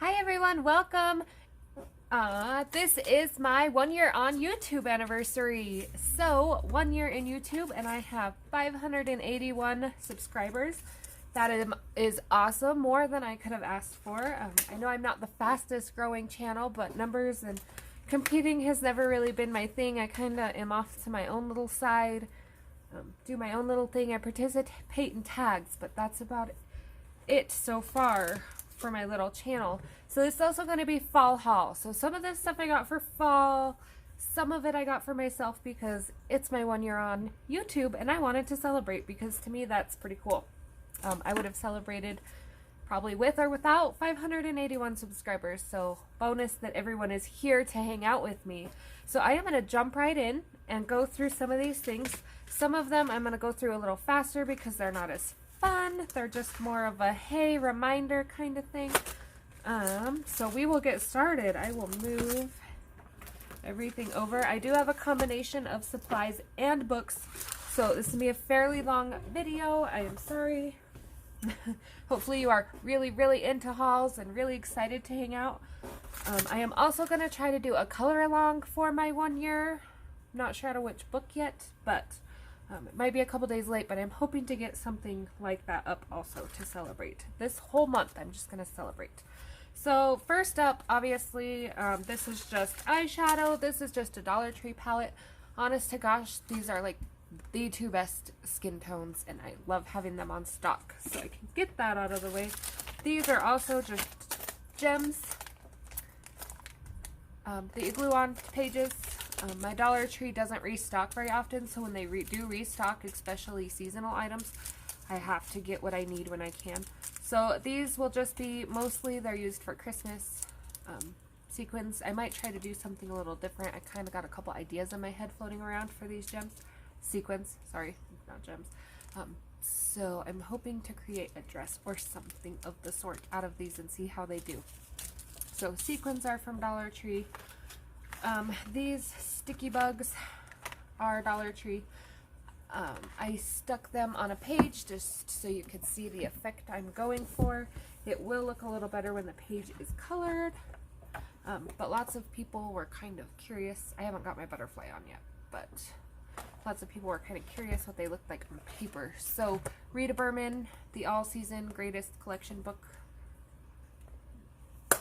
Hi everyone, welcome. This is my 1 year on YouTube anniversary. So 1 year in YouTube and I have 581 subscribers. That is awesome, more than I could have asked for. I know I'm not the fastest growing channel, but numbers and competing has never really been my thing. I kind of am off to my own little side, do my own little thing. I participate in tags, but that's about it so far for my little channel. So this is also going to be fall haul. So some of this stuff I got for fall, some of it I got for myself because it's my 1 year on YouTube and I wanted to celebrate because to me that's pretty cool. I would have celebrated probably with or without 581 subscribers. So bonus that everyone is here to hang out with me. So I am going to jump right in and go through some of these things. Some of them I'm going to go through a little faster because they're not as fun. They're just more of a hey reminder kind of thing. So we will get started. I will move everything over. I do have a combination of supplies and books, so this will be a fairly long video. I am sorry. Hopefully you are really into hauls and really excited to hang out. I am also going to try to do a color along for my 1 year. I'm not sure out of which book yet, but it might be a couple days late, but I'm hoping to get something like that up also to celebrate. This whole month I'm just going to celebrate. So first up, obviously, this is just eyeshadow. This is just a Dollar Tree palette. Honest to gosh, these are like the two best skin tones, and I love having them on stock, so I can get that out of the way. These are also just gems. The glue-on pages. My Dollar Tree doesn't restock very often, so when they do restock, especially seasonal items, I have to get what I need when I can. So these will just be, mostly they're used for Christmas. Sequins. I might try to do something a little different. I kind of got a couple ideas in my head floating around for these gems. Sequins, sorry, not gems. So I'm hoping to create a dress or something of the sort out of these and see how they do. So sequins are from Dollar Tree. These sticky bugs are Dollar Tree. I stuck them on a page just so you could see the effect I'm going for. It will look a little better when the page is colored. But lots of people were kind of curious. I haven't got my butterfly on yet, but lots of people were kind of curious what they looked like on paper. So Rita Berman, the all-season greatest collection book.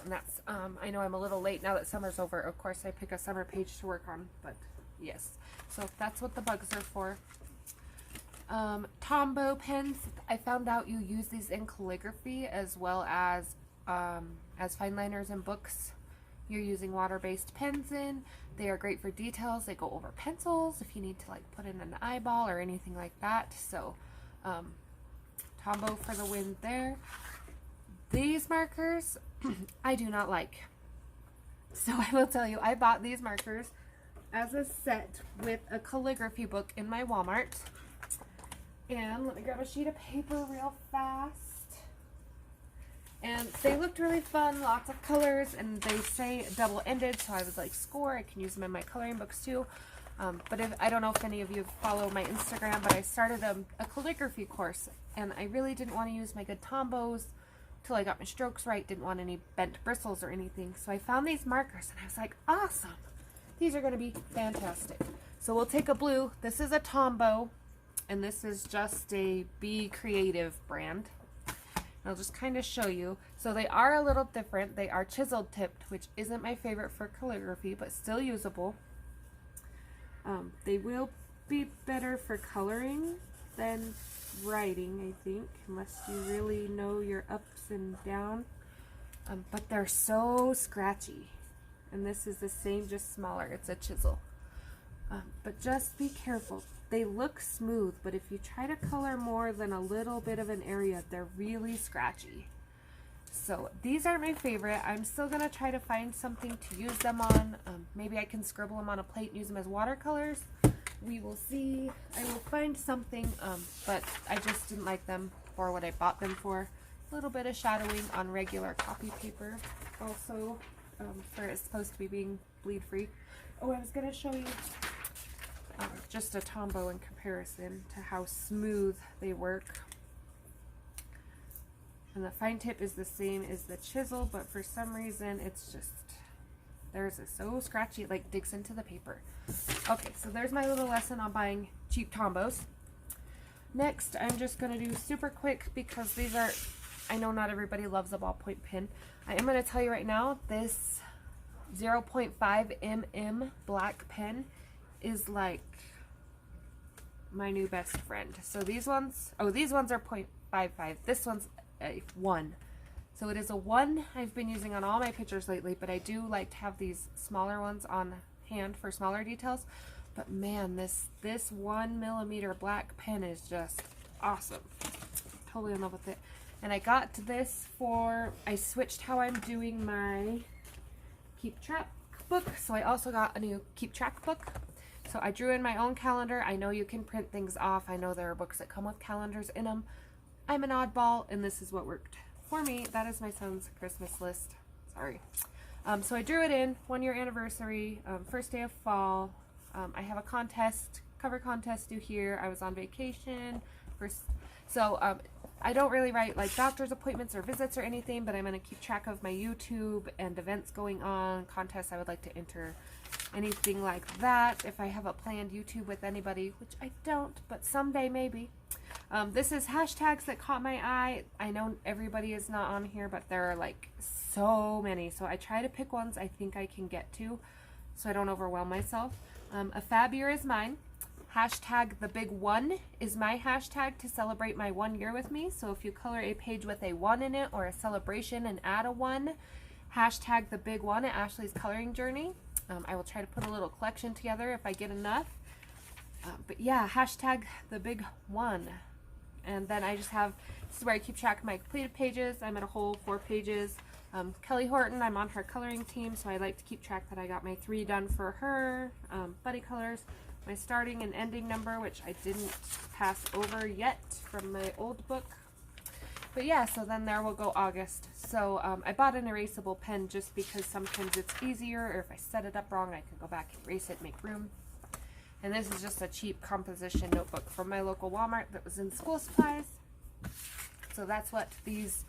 And that's, I know I'm a little late now that summer's over. Of course, I pick a summer page to work on, but yes. So that's what the bugs are for. Tombow Pens. I found out you use these in calligraphy as well as fine liners in books. You're using water-based pens in. They are great for details. They go over pencils if you need to like put in an eyeball or anything like that. So, Tombow for the win there. These markers, I do not like. So I will tell you, I bought these markers as a set with a calligraphy book in my Walmart. And let me grab a sheet of paper real fast. And they looked really fun, lots of colors, and they say double-ended, so I was like, score, I can use them in my coloring books too. But I don't know if any of you follow my Instagram, but I started a calligraphy course, and I really didn't want to use my good Tombows till I got my strokes right, didn't want any bent bristles or anything. So I found these markers, and I was like, awesome, these are going to be fantastic. So we'll take a blue. This is a Tombow, and this is just a Be Creative brand. I'll just kind of show you. So they are a little different. They are chiseled tipped, which isn't my favorite for calligraphy, but still usable. They will be better for coloring than writing, I think, unless you really know your ups and downs. But they're so scratchy. And this is the same, just smaller. It's a chisel. But just be careful. They look smooth, but if you try to color more than a little bit of an area, they're really scratchy. So these aren't my favorite. I'm still going to try to find something to use them on. Maybe I can scribble them on a plate and use them as watercolors. We will see. I will find something, but I just didn't like them for what I bought them for. A little bit of shadowing on regular copy paper. Also, for it's supposed to be being bleed free. Oh, I was going to show you just a Tombow in comparison to how smooth they work. And the fine tip is the same as the chisel, but for some reason it's just, theirs is so scratchy, it like digs into the paper. Okay, so there's my little lesson on buying cheap Tombows. Next, I'm just going to do super quick because these are, I know not everybody loves a ballpoint pen. I am going to tell you right now, this 0.5 mm black pen is like my new best friend. So these ones, oh, these ones are 0.55. This one's a 1. So it is a 1 I've been using on all my pictures lately, but I do like to have these smaller ones on hand for smaller details. But man, this 1 millimeter black pen is just awesome. Totally in love with it. And I got this for, I switched how I'm doing my Keep Track book. So I also got a new Keep Track book. So I drew in my own calendar. I know you can print things off. I know there are books that come with calendars in them. I'm an oddball, and this is what worked for me. That is my son's Christmas list. Sorry. So I drew it in, 1 year anniversary, first day of fall. I have a contest, cover contest due here. I was on vacation. I don't really write like doctor's appointments or visits or anything, but I'm going to keep track of my YouTube and events going on, contests I would like to enter, anything like that. If I have a planned YouTube with anybody, which I don't, but someday maybe. This is hashtags that caught my eye. I know everybody is not on here, but there are like so many. So I try to pick ones I think I can get to so I don't overwhelm myself. A fab year is mine. Hashtag the big 1 is my hashtag to celebrate my 1 year with me. So if you color a page with a 1 in it or a celebration and add a 1, hashtag the big 1 at Ashley's coloring journey. I will try to put a little collection together if I get enough. But yeah, hashtag the big 1. And then I just have, this is where I keep track of my completed pages. I'm at a whole 4 pages. Kelly Horton, I'm on her coloring team, so I like to keep track that I got my 3 done for her. Buddy colors, my starting and ending number, which I didn't pass over yet from my old book. But yeah, so then there will go August. So I bought an erasable pen just because sometimes it's easier, or if I set it up wrong, I can go back and erase it, make room. And this is just a cheap composition notebook from my local Walmart that was in school supplies. So that's what these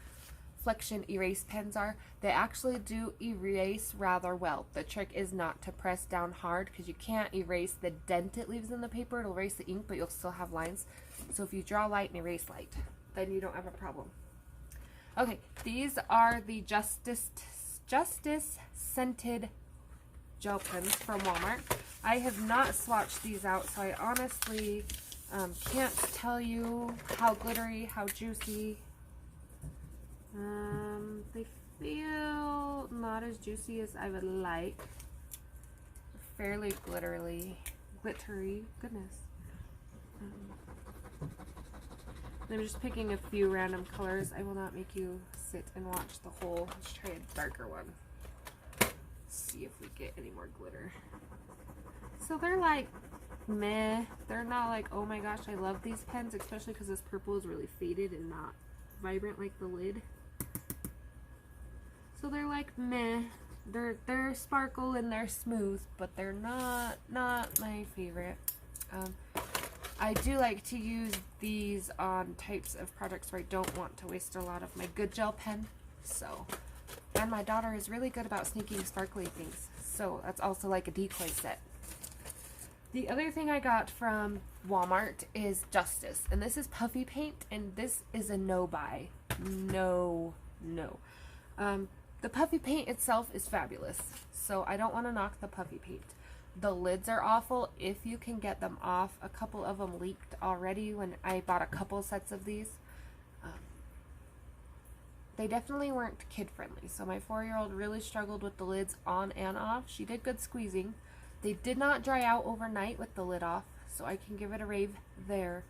Flexion erase pens are. They actually do erase rather well. The trick is not to press down hard because you can't erase the dent it leaves in the paper. It'll erase the ink, but you'll still have lines. So if you draw light and erase light, then you don't have a problem. Okay, these are the Justice scented gel pens from Walmart. I have not swatched these out, so I honestly can't tell you how glittery, how juicy. They feel not as juicy as I would like. Fairly glittery. Goodness. I'm just picking a few random colors. I will not make you sit and watch the whole. Let's try a darker one. See if we get any more glitter. So they're like meh. They're not like, oh my gosh, I love these pens, especially because this purple is really faded and not vibrant like the lid. So they're like meh. They're sparkle and they're smooth, but they're not my favorite. I do like to use these on types of projects where I don't want to waste a lot of my good gel pen. So, and my daughter is really good about sneaking sparkly things. So that's also like a decoy set. The other thing I got from Walmart is Justice, and this is Puffy Paint, and this is a no buy. No. The Puffy Paint itself is fabulous, so I don't want to knock the Puffy Paint. The lids are awful if you can get them off. A couple of them leaked already when I bought a couple sets of these. They definitely weren't kid friendly, so my 4-year-old really struggled with the lids on and off. She did good squeezing. They did not dry out overnight with the lid off, so I can give it a rave there.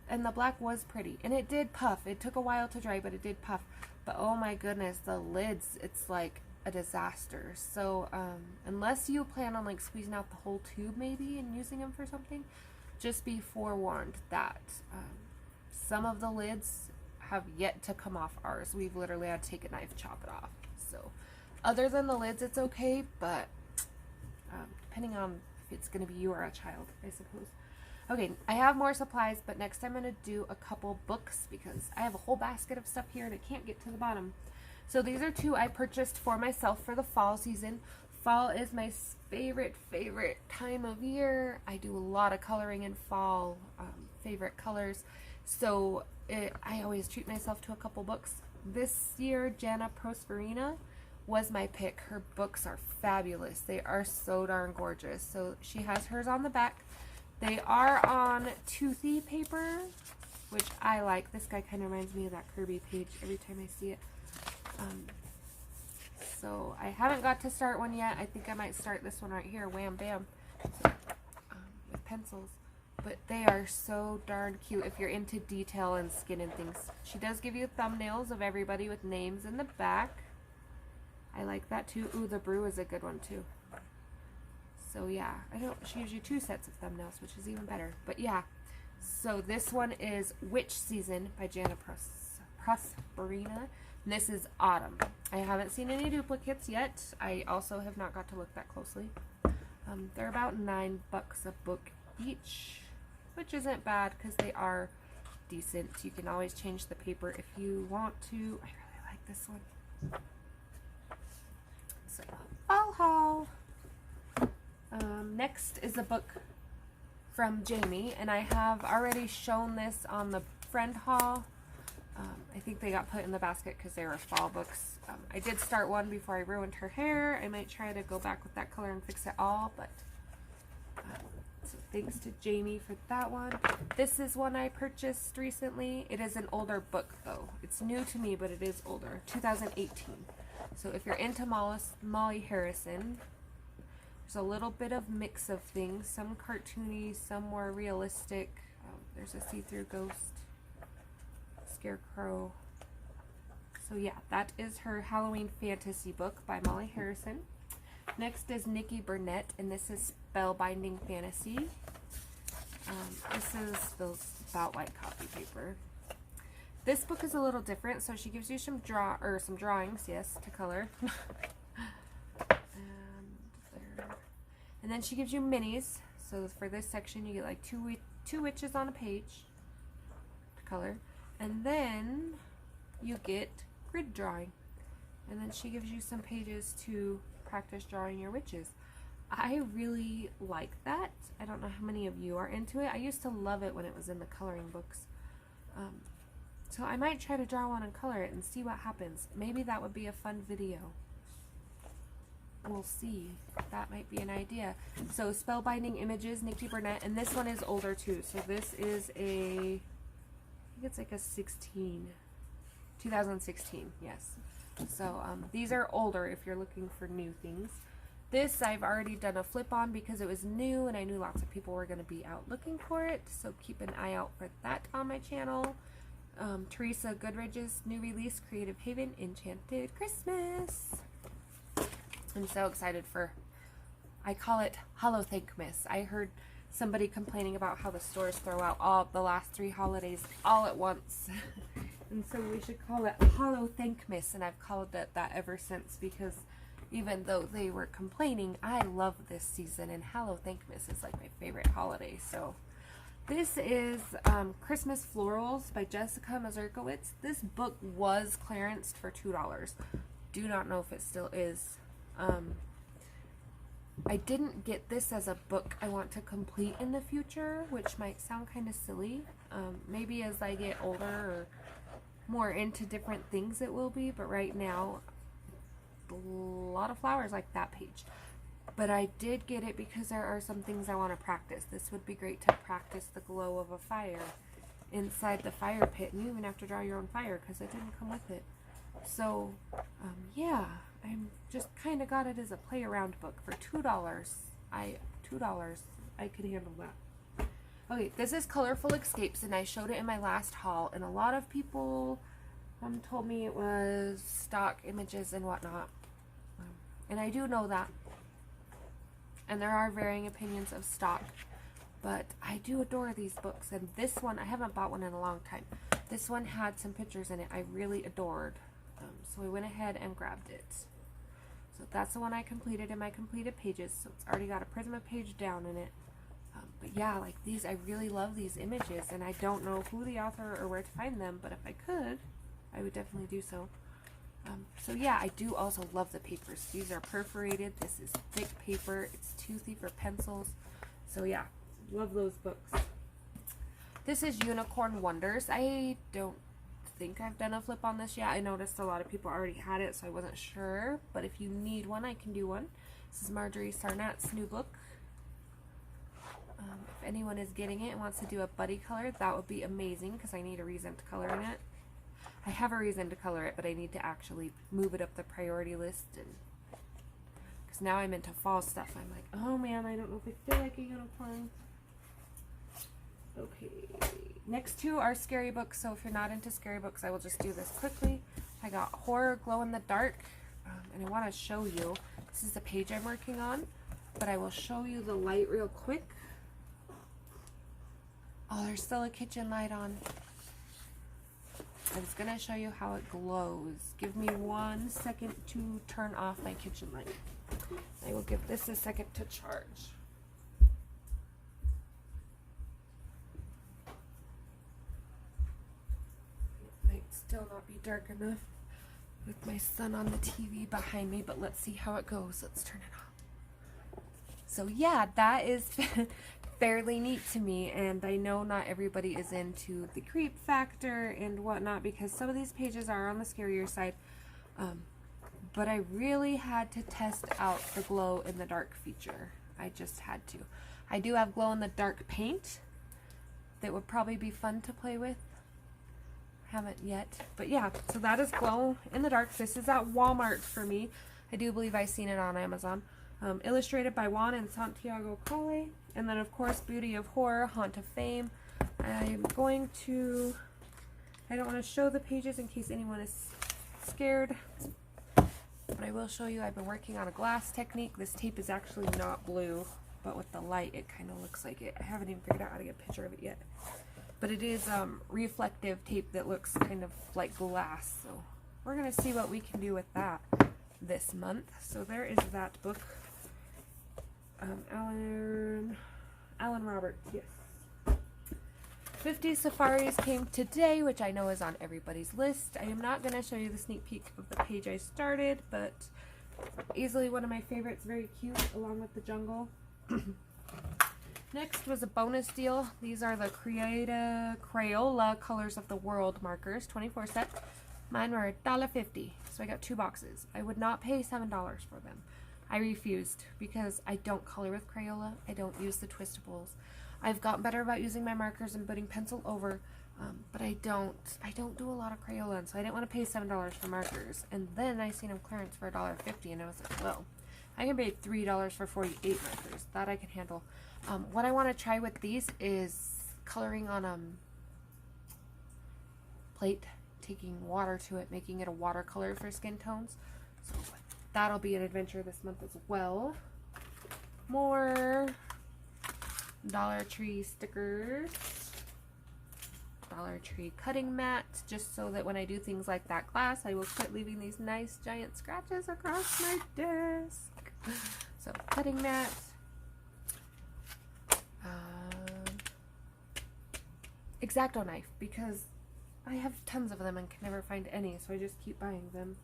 And the black was pretty, and it did puff. It took a while to dry, but it did puff. But oh my goodness, the lids, it's like a disaster. So unless you plan on like squeezing out the whole tube maybe and using them for something, just be forewarned that some of the lids have yet to come off ours. We've literally had to take a knife, chop it off. So other than the lids, it's okay, but depending on if it's going to be you or a child, I suppose. Okay, I have more supplies, but next I'm going to do a couple books because I have a whole basket of stuff here and I can't get to the bottom. So these are two I purchased for myself for the fall season. Fall is my favorite time of year. I do a lot of coloring in fall, favorite colors. So I always treat myself to a couple books. This year, Jana Prosperina was my pick. Her books are fabulous. They are so darn gorgeous. So she has hers on the back. They are on toothy paper, which I like. This guy kind of reminds me of that Kirby page every time I see it. So I haven't got to start one yet. I think I might start this one right here, Wham Bam, so, with pencils. But they are so darn cute if you're into detail and skin and things. She does give you thumbnails of everybody with names in the back. I like that too. Ooh, the brew is a good one too. So yeah, she gives you 2 sets of thumbnails, which is even better. But yeah, so this one is Witch Season by Jana Prosperina. And this is autumn. I haven't seen any duplicates yet. I also have not got to look that closely. They're about $9 a book each, which isn't bad because they are decent. You can always change the paper if you want to. I really like this one. So I'll haul. Next is a book from Jamie, and I have already shown this on the friend haul. I think they got put in the basket because they were fall books. I did start one before I ruined her hair. I might try to go back with that color and fix it all, but so thanks to Jamie for that one. This is one I purchased recently. It is an older book though. It's new to me, but it is older. 2018. So if you're into Molly Harrison, there's a little bit of mix of things. Some cartoony, some more realistic. There's a see-through ghost. Scarecrow. So yeah, that is her Halloween fantasy book by Molly Harrison. Next is Nikki Burnett, and this is Spellbinding Fantasy. This is those about white copy paper. This book is a little different, so she gives you some drawings, yes, to color. And then she gives you minis. So for this section, you get like two witches on a page to color. And then you get grid drawing. And then she gives you some pages to practice drawing your witches. I really like that. I don't know how many of you are into it. I used to love it when it was in the coloring books. So I might try to draw one and color it and see what happens. Maybe that would be a fun video. We'll see. That might be an idea. So Spellbinding Images, Nikki Burnett, and this one is older too. So this is I think it's like a 2016, yes. So these are older if you're looking for new things. This I've already done a flip on because it was new and I knew lots of people were going to be out looking for it. So keep an eye out for that on my channel. Teresa Goodridge's new release, Creative Haven, Enchanted Christmas. I'm so excited for, I call it Hollow Thankmas. I heard somebody complaining about how the stores throw out all the last 3 holidays all at once. And so we should call it Hollow Thankmas, and I've called it that ever since because even though they were complaining, I love this season, and Hollow Thankmas is like my favorite holiday. So this is Christmas Florals by Jessica Mazurkowitz. This book was clearanced for $2. Do not know if it still is. I didn't get this as a book I want to complete in the future, which might sound kind of silly. Maybe as I get older or more into different things it will be, but right now, a lot of flowers like that page. But I did get it because there are some things I want to practice. This would be great to practice the glow of a fire inside the fire pit, and you even have to draw your own fire because it didn't come with it. So, yeah, I'm just kind of got it as a play around book for $2. $2, I could handle that. Okay, this is Colorful Escapes, and I showed it in my last haul, and a lot of people told me it was stock images and whatnot. And I do know that. And there are varying opinions of stock. But I do adore these books, and this one, I haven't bought one in a long time. This one had some pictures in it I really adored. So I went ahead and grabbed it. So that's the one I completed in my completed pages. So it's already got a Prisma page down in it. But yeah, like these, I really love these images, and I don't know who the author or where to find them, but if I could, I would definitely do so. So yeah, I do also love the papers. These are perforated. This is thick paper. It's toothy for pencils. So yeah, love those books. This is Unicorn Wonders. I don't think I've done a flip on this yet. I noticed a lot of people already had it, so I wasn't sure. But if you need one, I can do one. This is Marjorie Sarnat's new book. If anyone is getting it and wants to do a buddy color, that would be amazing because I need a reason to color in it. I have a reason to color it, but I need to actually move it up the priority list, and because now I'm into fall stuff. I'm like, oh man, I don't know if I feel like a unicorn. Okay, next two are scary books, so if you're not into scary books, I will just do this quickly. I got Horror Glow in the Dark, and I want to show you. This is the page I'm working on, but I will show you the light real quick. Oh, there's still a kitchen light on. I was going to show you how it glows. Give me 1 second to turn off my kitchen light. I will give this a second to charge. It might still not be dark enough with my son on the TV behind me, but let's see how it goes. Let's turn it off. So yeah, that is fairly neat to me, and I know not everybody is into the creep factor and whatnot because some of these pages are on the scarier side, but I really had to test out the glow in the dark feature. I just had to. I do have glow in the dark paint that would probably be fun to play with. Haven't yet, but yeah, so that is glow in the dark. This is at Walmart for me. I do believe I've seen it on Amazon. Illustrated by Juan and Santiago Cole. And then, of course, Beauty of Horror, Haunt of Fame. I'm going to... I don't want to show the pages in case anyone is scared. But I will show you, I've been working on a glass technique. This tape is actually not blue, but with the light, it kind of looks like it. I haven't even figured out how to get a picture of it yet. But it is reflective tape that looks kind of like glass. So we're going to see what we can do with that this month. So there is that book. Alan Roberts, yes. 50 Safaris came today, which I know is on everybody's list. I am not going to show you the sneak peek of the page I started, but easily one of my favorites, very cute, along with the jungle. Next was a bonus deal. These are the Crayola Colors of the World markers, 24 set. Mine were $1.50, so I got 2 boxes. I would not pay $7 for them. I refused because I don't color with Crayola. I don't use the twistables. I've gotten better about using my markers and putting pencil over, but I don't do a lot of Crayola, and so I didn't want to pay $7 for markers. And then I seen them clearance for $1.50, and I was like, well, I can pay $3 for 48 markers. That I can handle. What I want to try with these is coloring on plate, taking water to it, making it a watercolor for skin tones. So that'll be an adventure this month as well. More Dollar Tree stickers. Dollar Tree cutting mats, just so that when I do things like that class, I will quit leaving these nice giant scratches across my desk. So cutting mats. X-Acto knife, because I have tons of them and can never find any, so I just keep buying them.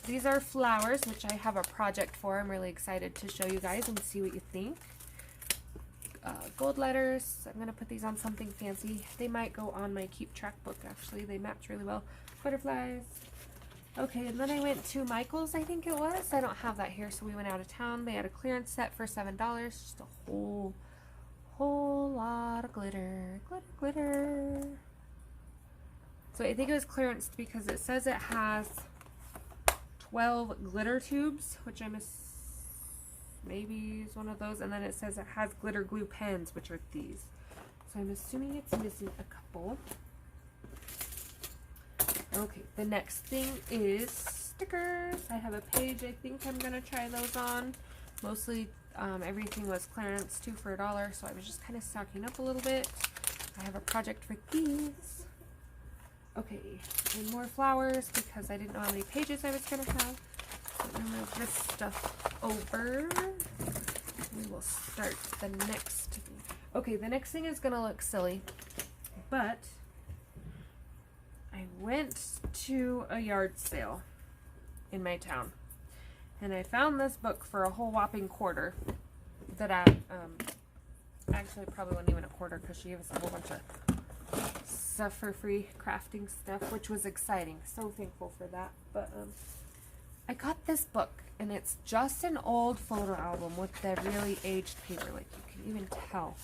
These are flowers, which I have a project for. I'm really excited to show you guys and see what you think. Gold letters. I'm going to put these on something fancy. They might go on my keep track book, actually. They match really well. Butterflies. Okay, and then I went to Michael's, I think it was. I don't have that here, so we went out of town. They had a clearance set for $7. Just a whole lot of glitter. Glitter. So I think it was clearanced because it says it has 12 glitter tubes, which maybe is one of those, and then it says it has glitter glue pens, which are these. So I'm assuming it's missing a couple. Okay, the next thing is stickers. I have a page I think I'm gonna try those on. Mostly everything was clearance 2 for $1, so I was just kind of stocking up a little bit. I have a project for these. Okay, and more flowers because I didn't know how many pages I was going to have. So I'm going to move this stuff over. we will start the next. Okay, the next thing is gonna look silly, but I went to a yard sale in my town, and I found this book for a whole whopping quarter. That I actually probably wasn't even a quarter because she gave us a whole bunch of stuff for free, crafting stuff, which was exciting. So thankful for that. But I got this book, and it's just an old photo album with the really aged paper, like you can even tell.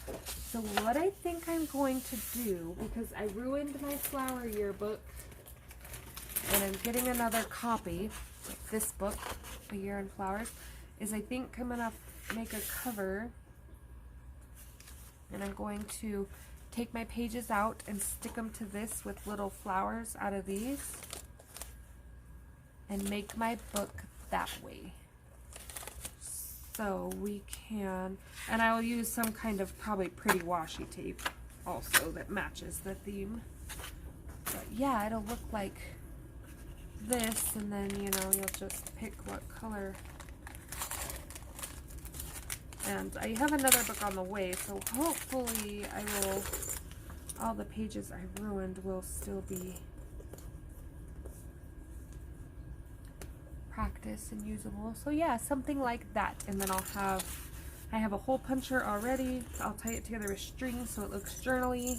So what I think I'm going to do, because I ruined my flower yearbook, and I'm getting another copy of this book, A Year in Flowers, is I think I'm gonna make a cover, and I'm going to take my pages out and stick them to this with little flowers out of these and make my book that way. So we can, and I will use some kind of probably pretty washi tape also that matches the theme. But yeah, it'll look like this, and then you know, you'll just pick what color. And I have another book on the way, so hopefully I will, all the pages I ruined will still be practice and usable. So yeah, something like that. And then I have a hole puncher already. I'll tie it together with string so it looks journal-y.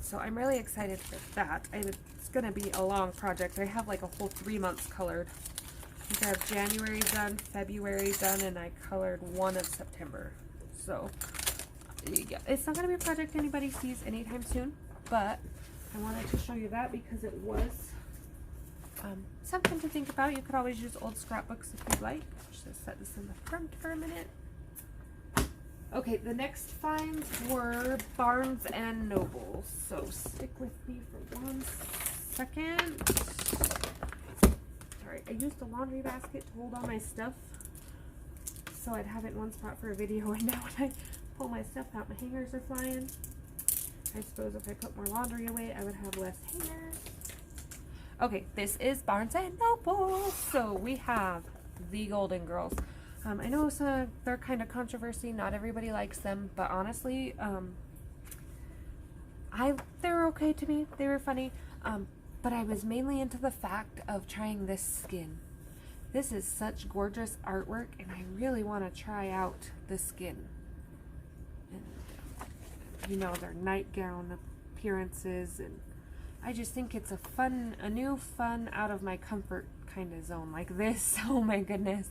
So I'm really excited for that. It's gonna be a long project. I have like a whole 3 months colored. I think I have January done, February done, and I colored 1 of September. So yeah, it's not going to be a project anybody sees anytime soon, but I wanted to show you that because it was something to think about. You could always use old scrapbooks if you'd like. Just set this in the front for a minute. Okay, the next finds were Barnes and Noble. So stick with me for 1 second. I used a laundry basket to hold all my stuff so I'd have it in one spot for a video, and now when I pull my stuff out, my hangers are flying. I suppose if I put more laundry away, I would have less hangers. Okay, this is Barnes & Noble. So we have the Golden Girls. I know they're kind of controversy. Not everybody likes them, but honestly, they were okay to me. They were funny. But I was mainly into the fact of trying this skin. This is such gorgeous artwork, and I really want to try out the skin. And, you know, their nightgown appearances, and I just think it's a new fun out of my comfort kind of zone, like this. Oh my goodness.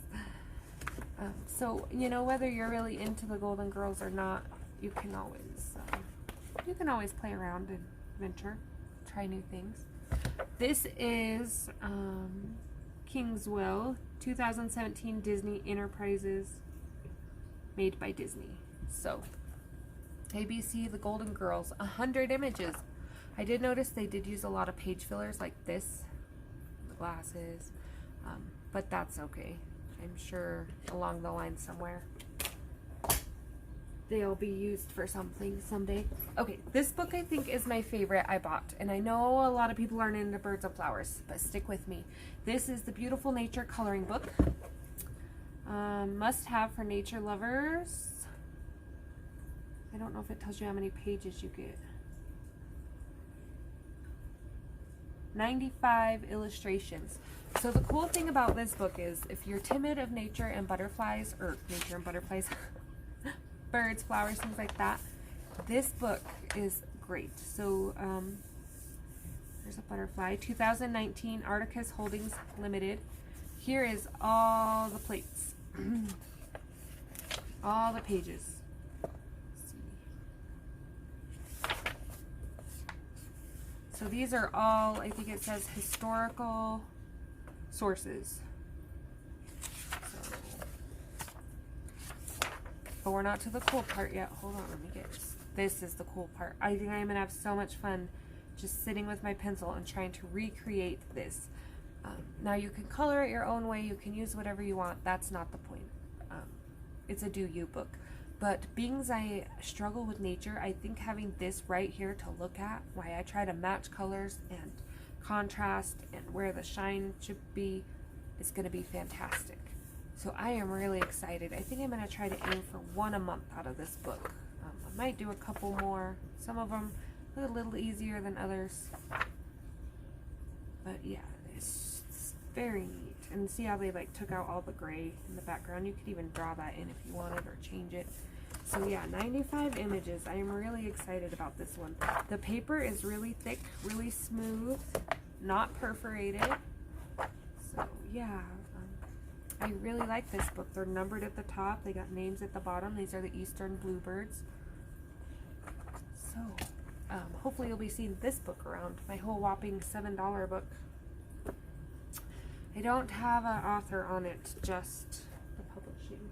So, you know, whether you're really into the Golden Girls or not, you can always play around and venture, try new things. This is Kingswell 2017 Disney Enterprises, made by Disney. So ABC, the Golden Girls, 100 images. I did notice they did use a lot of page fillers like this, the glasses, but that's okay. I'm sure along the line somewhere they'll be used for something someday. Okay, this book I think is my favorite I bought, and I know a lot of people aren't into birds and flowers, but stick with me. This is the Beautiful Nature coloring book. Must have for nature lovers. I don't know if it tells you how many pages you get. 95 illustrations. So the cool thing about this book is if you're timid of nature and butterflies, or nature and butterflies, birds, flowers, things like that, this book is great. So there's a butterfly. 2019 Articus Holdings Limited. Here is all the plates. All the pages. Let's see. So these are all, I think it says historical sources. But we're not to the cool part yet. Hold on, let me get this is the cool part. I think I'm gonna have so much fun just sitting with my pencil and trying to recreate this. Now you can color it your own way, you can use whatever you want. That's not the point. It's a do you book. But being as I struggle with nature, I think having this right here to look at, why I try to match colors and contrast and where the shine should be, is going to be fantastic. So I am really excited. I think I'm going to try to aim for one a month out of this book. I might do a couple more. Some of them a little easier than others. But yeah, it's very neat. And see how they like took out all the gray in the background? You could even draw that in if you wanted or change it. So yeah, 95 images. I am really excited about this one. The paper is really thick, really smooth, not perforated. So yeah, I really like this book. They're numbered at the top. They got names at the bottom. These are the Eastern Bluebirds. So hopefully you'll be seeing this book around. My whole whopping $7 book. I don't have an author on it, just the publishing.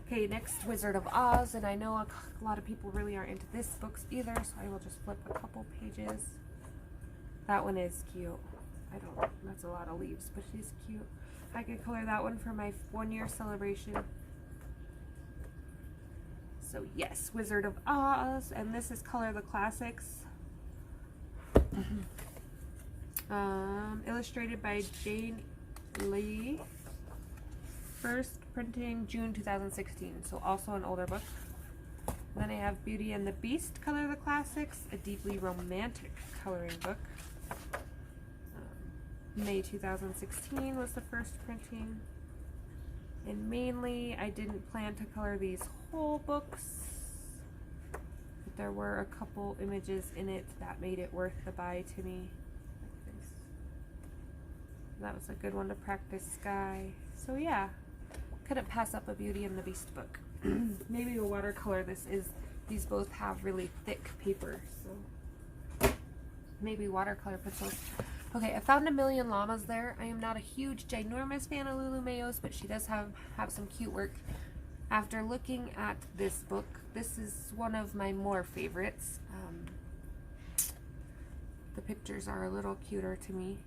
Okay, next Wizard of Oz, and I know a lot of people really aren't into this books either, so I will just flip a couple pages. That one is cute. That's a lot of leaves, but she's cute. I could color that one for my 1-year celebration. So yes, Wizard of Oz, and this is Color the Classics. Illustrated by Jane Lee. First printing June 2016, so also an older book. Then I have Beauty and the Beast, Color the Classics, a deeply romantic coloring book. May 2016 was the first printing. And mainly, I didn't plan to color these whole books, but there were a couple images in it that made it worth the buy to me. Like this. That was a good one to practice sky. So yeah, couldn't pass up a Beauty and the Beast book. Maybe a watercolor. These both have really thick paper, so maybe watercolor pencils. Okay, I found A Million Llamas there. I am not a huge, ginormous fan of Lulu Mayo's, but she does have some cute work. After looking at this book, this is one of my more favorites. The pictures are a little cuter to me,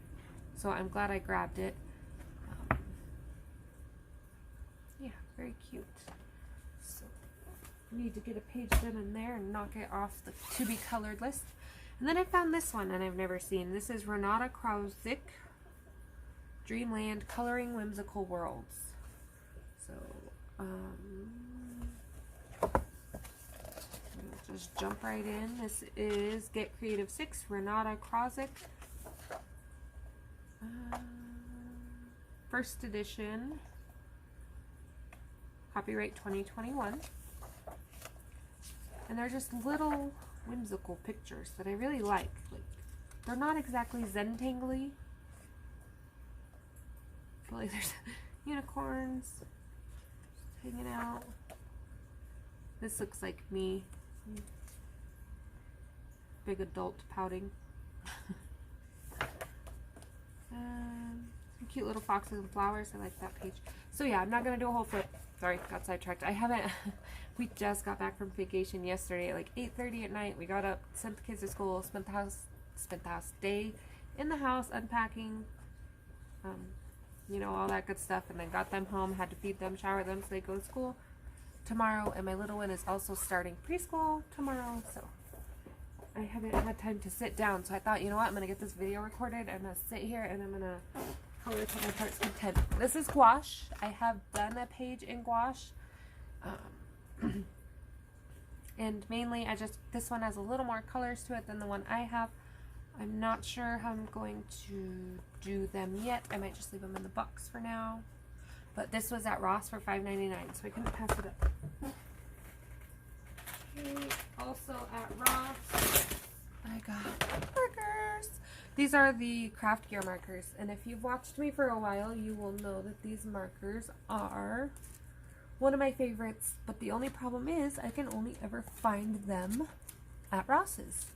so I'm glad I grabbed it. Yeah, very cute. So, I need to get a page done in there and knock it off the to-be-colored list. And then I found this one, and I've never seen. This is Renata Crosic, Dreamland, Coloring Whimsical Worlds. So, we'll just jump right in. This is Get Creative 6, Renata Crosic. First edition. Copyright 2021. And they're just little whimsical pictures that I really like. They're not exactly Zentangly. I feel like there's unicorns just hanging out. This looks like me. Big adult pouting. Some cute little foxes and flowers. I like that page. So yeah, I'm not going to do a whole flip. Sorry, got sidetracked. I haven't, we just got back from vacation yesterday at like 8:30 at night. We got up, sent the kids to school, spent the house day in the house unpacking, you know, all that good stuff, and then got them home, had to feed them, shower them so they go to school tomorrow, and my little one is also starting preschool tomorrow, so I haven't had time to sit down, so I thought, you know what, I'm going to get this video recorded, I'm going to sit here, and I'm going to color to my heart's content. This is gouache. I have done a page in gouache. And mainly this one has a little more colors to it than the one I have. I'm not sure how I'm going to do them yet. I might just leave them in the box for now. But this was at Ross for $5.99, so I couldn't pass it up. Okay, also at Ross, I got markers. These are the craft gear markers, and if you've watched me for a while, you will know that these markers are one of my favorites, but the only problem is I can only ever find them at Ross's.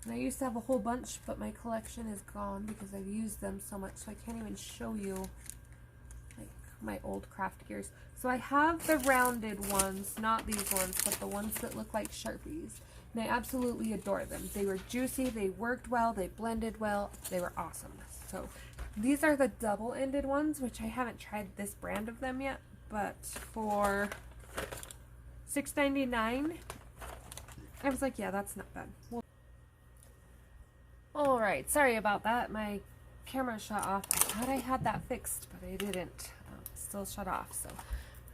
And I used to have a whole bunch, but my collection is gone because I've used them so much, so I can't even show you like my old craft gears. So I have the rounded ones, not these ones, but the ones that look like Sharpies. And I absolutely adore them. They were juicy, they worked well, they blended well, they were awesome. So these are the double-ended ones, which I haven't tried this brand of them yet, but for $6.99, I was like, yeah, that's not bad. Alright, sorry about that. My camera shut off. I thought I had that fixed, but I didn't. still shut off. So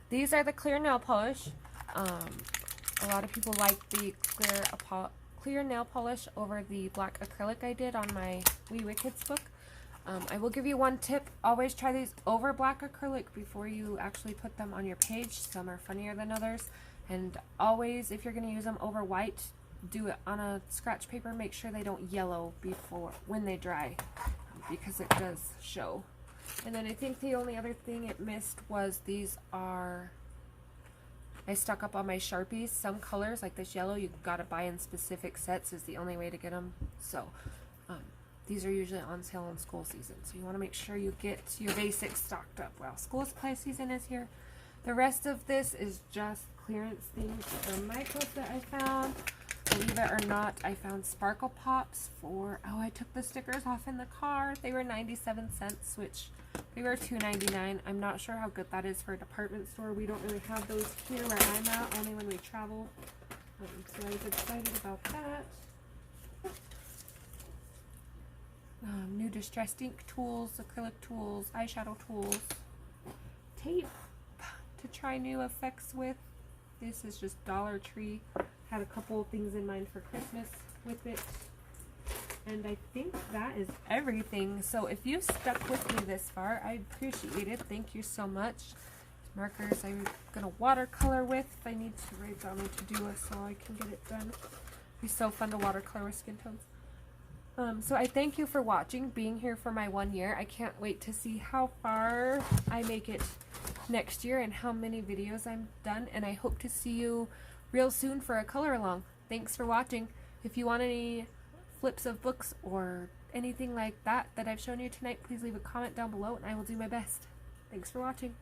these are the clear nail polish. A lot of people like the clear nail polish over the black acrylic I did on my Wee Wickeds book. I will give you one tip. Always try these over black acrylic before you actually put them on your page. Some are funnier than others. And always, if you're going to use them over white, do it on a scratch paper. Make sure they don't yellow when they dry, because it does show. And then I think the only other thing it missed was these are, I stuck up on my Sharpies. Some colors, like this yellow, you gotta buy in specific sets is the only way to get them. So these are usually on sale in school season. So you want to make sure you get your basics stocked up while school supply season is here. The rest of this is just clearance things from my club that I found. Believe it or not, I found Sparkle Pops for, oh, I took the stickers off in the car. They were 97 cents, which they were $2.99. I'm not sure how good that is for a department store. We don't really have those here where I'm at, only when we travel. So I was excited about that. New distressed ink tools, acrylic tools, eyeshadow tools, tape to try new effects with. This is just Dollar Tree. Had a couple of things in mind for Christmas with it. And I think that is everything. So if you stuck with me this far, I appreciate it. Thank you so much. Markers I'm going to watercolor with. I need to write down a to-do list so I can get it done. It'd be so fun to watercolor with skin tones. So I thank you for watching, being here for my 1 year. I can't wait to see how far I make it next year and how many videos I'm done. And I hope to see you real soon for a color along. Thanks for watching. If you want any flips of books or anything like that I've shown you tonight, please leave a comment down below and I will do my best. Thanks for watching.